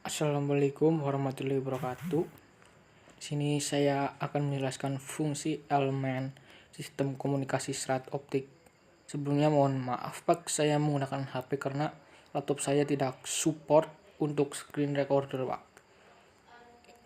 Assalamualaikum warahmatullahi wabarakatuh. Di sini saya akan menjelaskan fungsi elemen sistem komunikasi serat optik. Sebelumnya mohon maaf Pak, saya menggunakan HP karena laptop saya tidak support untuk screen recorder Pak.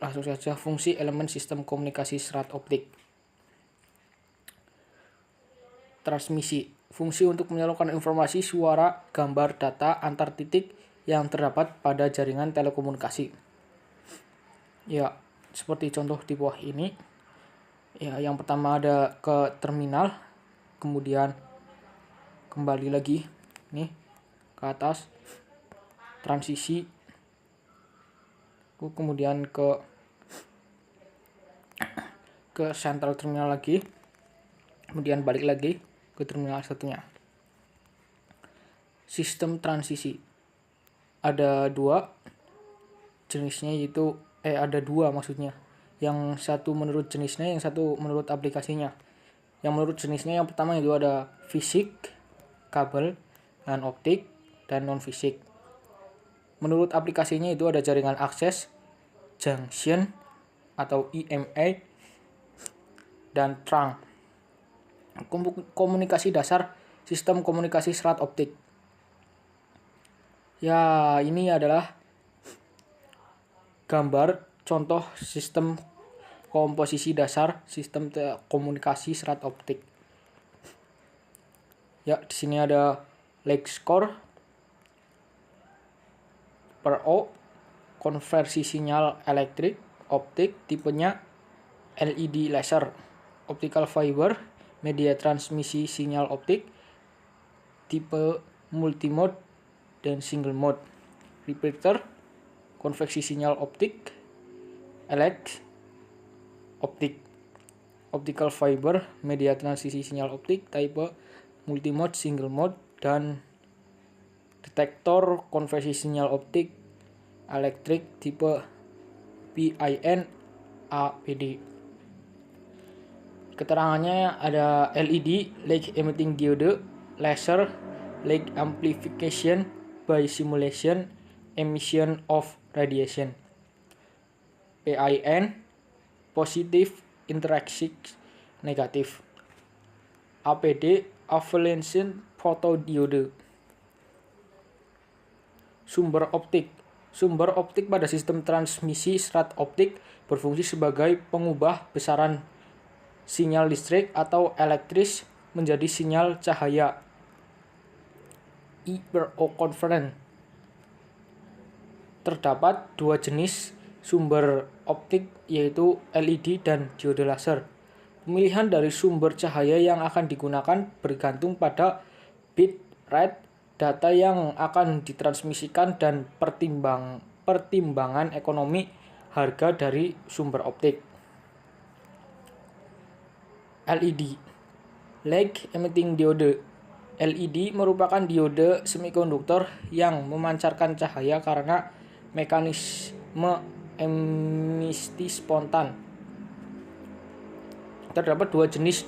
Langsung saja, fungsi elemen sistem komunikasi serat optik. Transmisi, fungsi untuk menyalurkan informasi, suara, gambar, data antar titik yang terdapat pada jaringan telekomunikasi. Ya, seperti contoh di bawah ini. Ya, yang pertama ada ke terminal, kemudian kembali lagi nih ke atas, transisi, kemudian ke central terminal lagi, kemudian balik lagi ke terminal satunya. Sistem transisi ada dua jenisnya, yaitu ada dua maksudnya. Yang satu menurut jenisnya, yang satu menurut aplikasinya. Yang menurut jenisnya yang pertama itu ada fisik, kabel, dan optik, dan non-fisik. Menurut aplikasinya itu ada jaringan akses, junction atau EMA, dan trunk. Komunikasi dasar sistem komunikasi serat optik. Ya, ini adalah gambar contoh sistem komposisi dasar sistem komunikasi serat optik. Ya, di sini ada leg score per O, konversi sinyal elektrik optik, tipenya LED laser, optical fiber, media transmisi sinyal optik, tipe multimode dan single mode, repeater, konveksi sinyal optik, optik, optical fiber, media transisi sinyal optik, type multimode, single mode, dan detektor konversi sinyal optik elektrik tipe PIN APD. Keterangannya ada LED, light emitting diode, laser, light amplification by simulation, emission of radiation. PIN, positive interaction negatif. APD, avalanche photodiode. Sumber optik. Sumber optik pada sistem transmisi serat optik berfungsi sebagai pengubah besaran sinyal listrik atau elektris menjadi sinyal cahaya. I per O converter. Terdapat dua jenis sumber optik, yaitu LED dan diode laser. Pemilihan dari sumber cahaya yang akan digunakan bergantung pada bit rate data yang akan ditransmisikan dan pertimbangan ekonomi harga dari sumber optik. LED, light emitting diode. LED merupakan diode semikonduktor yang memancarkan cahaya karena mekanisme emisi spontan. Terdapat dua jenis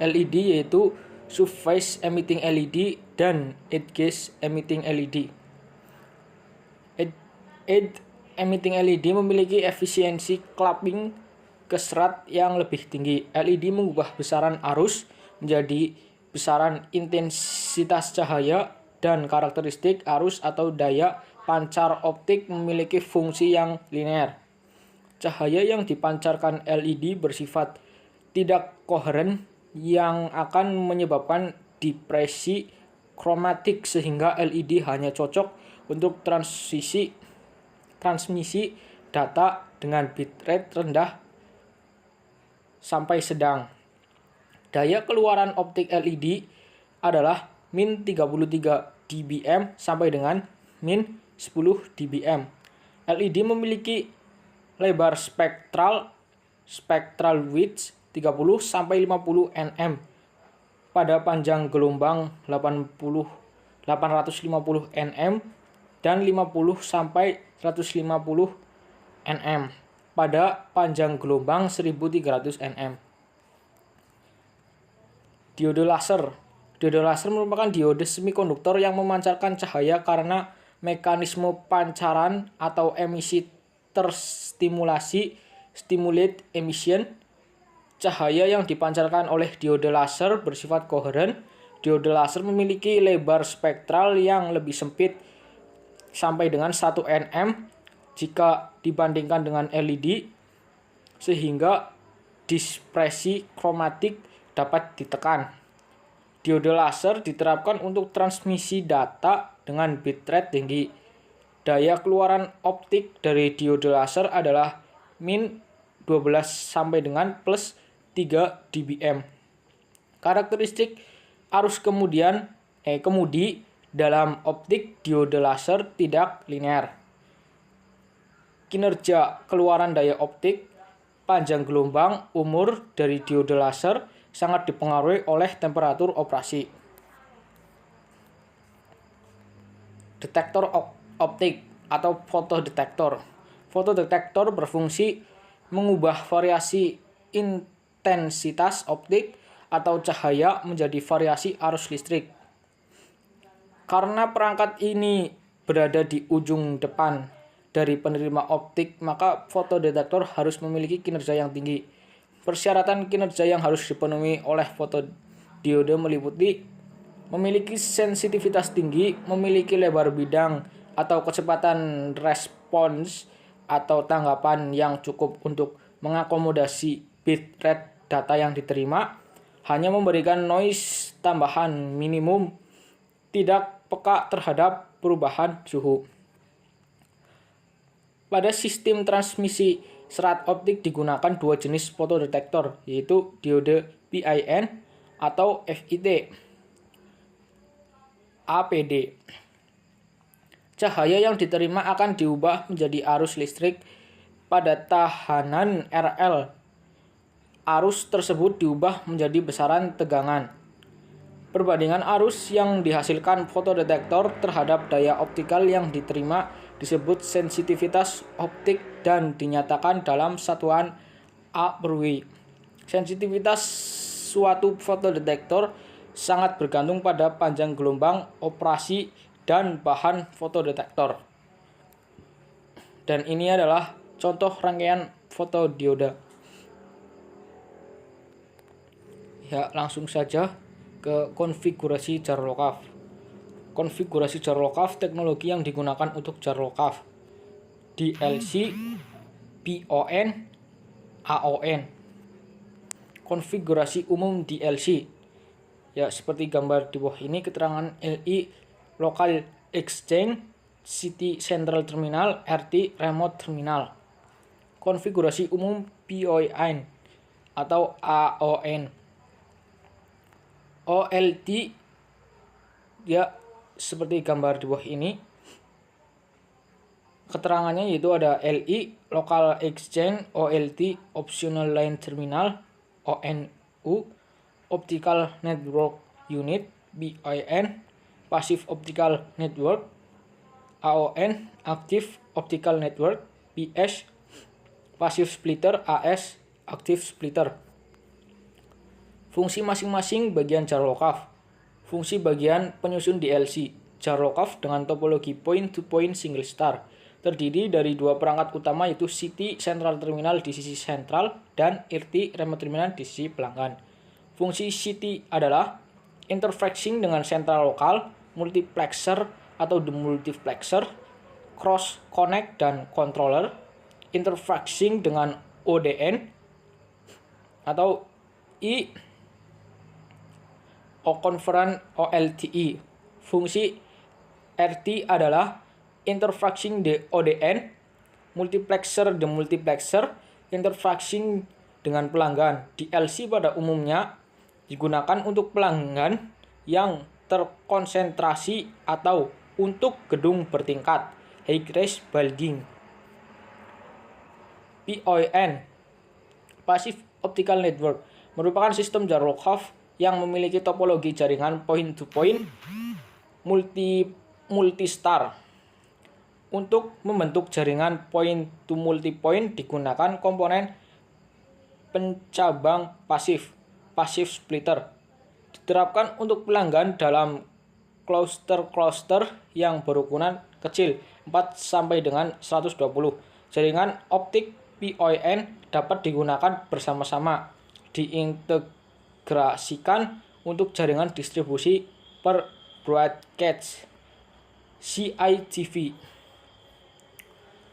LED, yaitu surface emitting LED dan edge emitting LED. Edge emitting LED memiliki efisiensi clamping ke serat yang lebih tinggi. LED mengubah besaran arus menjadi besaran intensitas cahaya, dan karakteristik arus atau daya pancar optik memiliki fungsi yang linear. Cahaya yang dipancarkan LED bersifat tidak koheren yang akan menyebabkan depresi kromatik, sehingga LED hanya cocok untuk transmisi data dengan bitrate rendah sampai sedang. Daya keluaran optik LED adalah min 33 dBm sampai dengan min 10 dBm. LED memiliki lebar spectral width 30 sampai 50 nm pada panjang gelombang 850 nm dan 50 sampai 150 nm pada panjang gelombang 1300 nm. Diode laser. Diode laser merupakan diode semikonduktor yang memancarkan cahaya karena mekanisme pancaran atau emisi terstimulasi stimulate emission. Cahaya yang dipancarkan oleh diode laser bersifat koheren. Diode laser memiliki lebar spektral yang lebih sempit sampai dengan 1 nm jika dibandingkan dengan LED, sehingga dispersi kromatik dapat ditekan. Diode laser diterapkan untuk transmisi data dengan bitrate tinggi. Daya keluaran optik dari diode laser adalah min 12 sampai dengan plus 3 dBm. Karakteristik arus kemudi dalam optik diode laser tidak linear. Kinerja keluaran daya optik, panjang gelombang, umur dari diode laser sangat dipengaruhi oleh temperatur operasi. Detektor optik atau fotodetektor. Fotodetektor berfungsi mengubah variasi intensitas optik atau cahaya menjadi variasi arus listrik. Karena perangkat ini berada di ujung depan dari penerima optik, maka fotodetektor harus memiliki kinerja yang tinggi. Persyaratan kinerja yang harus dipenuhi oleh fotodiode meliputi memiliki sensitivitas tinggi, memiliki lebar bidang atau kecepatan respons atau tanggapan yang cukup untuk mengakomodasi bitrate data yang diterima, hanya memberikan noise tambahan minimum, tidak peka terhadap perubahan suhu. Pada sistem transmisi serat optik digunakan dua jenis fotodetektor, yaitu diode PIN atau FIT, APD. Cahaya yang diterima akan diubah menjadi arus listrik pada tahanan RL. Arus tersebut diubah menjadi besaran tegangan. Perbandingan arus yang dihasilkan fotodetektor terhadap daya optikal yang diterima disebut sensitivitas optik dan dinyatakan dalam satuan A/W. Sensitivitas suatu fotodetektor sangat bergantung pada panjang gelombang operasi dan bahan fotodetektor. Dan ini adalah contoh rangkaian fotodiode. Ya, langsung saja ke konfigurasi jar lokaf. Konfigurasi jar lokaf, teknologi yang digunakan untuk jar lokaf: DLC, PON, AON. Konfigurasi umum DLC. Ya, seperti gambar di bawah ini, keterangan LI Local Exchange, City Central Terminal, RT Remote Terminal. Konfigurasi umum PON atau AON. OLT, ya seperti gambar di bawah ini. Keterangannya yaitu ada LI Local Exchange, OLT Optional Line Terminal, ONU, Optical Network Unit, BIN, Passive Optical Network, AON, Active Optical Network, PS, Passive Splitter, AS, Active Splitter. Fungsi masing-masing bagian jar lokaf. Fungsi bagian penyusun DLC. Jar lokaf dengan topologi point-to-point single star terdiri dari dua perangkat utama, yaitu City Central Terminal di sisi sentral dan RT Remote Terminal di sisi pelanggan. Fungsi City adalah interfacing dengan sentral lokal, multiplexer atau demultiplexer, cross connect dan controller, interfacing dengan ODN atau conference OLTE. Fungsi RT adalah interfacing the ODN, multiplexer demultiplexer, interfacing dengan pelanggan. DLC pada umumnya digunakan untuk pelanggan yang terkonsentrasi atau untuk gedung bertingkat, high-rise building. PON, Passive Optical Network, merupakan sistem jar lokaf yang memiliki topologi jaringan point-to-point multistar. Untuk membentuk jaringan point-to-multipoint digunakan komponen pencabang pasif, passive splitter. Diterapkan untuk pelanggan dalam cluster-cluster yang berukuran kecil 4 sampai dengan 120. Jaringan optik PON dapat digunakan bersama-sama diintegrasikan untuk jaringan distribusi per broadcast CITV.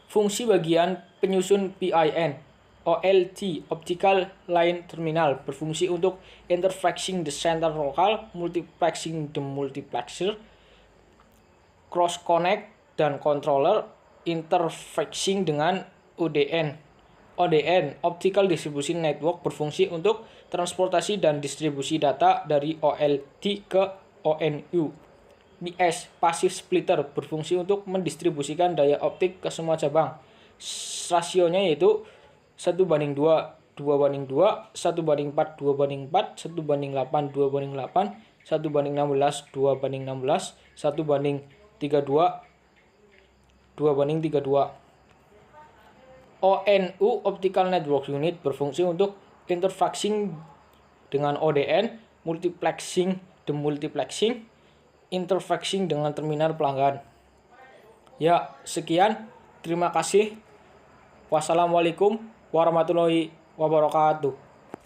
Fungsi bagian penyusun PIN OLT Optical Line Terminal berfungsi untuk interfacing the center local, multiplexing the multiplexer, cross connect dan controller, interfacing dengan ODN. ODN Optical Distribution Network berfungsi untuk transportasi dan distribusi data dari OLT ke ONU. PS Passive Splitter berfungsi untuk mendistribusikan daya optik ke semua cabang. Rasionya yaitu 1:2, 2:2, 1:4, 2:4, 1:8, 2:8, 1:16, 2:16, 1:32, 2:32. ONU Optical Network Unit berfungsi untuk interfacing dengan ODN, multiplexing, demultiplexing, interfacing dengan terminal pelanggan. Ya, sekian. Terima kasih. Wassalamualaikum warahmatullahi wabarakatuh.